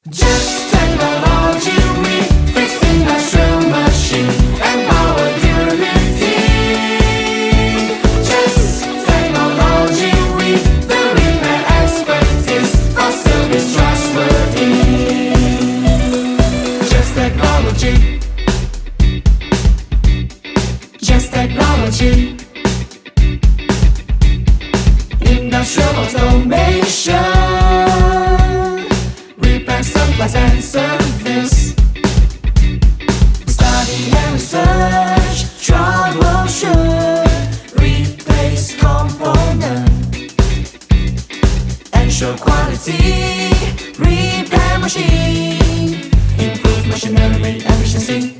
Just technology, we fix industrial machine and power durability. Just technology, we the repair expertise for service trustworthy. Just technology. Just technology. Industrial automation. Supplies and service. Study and research, troubleshoot, replace component, ensure quality, repair machine, improve machinery efficiency.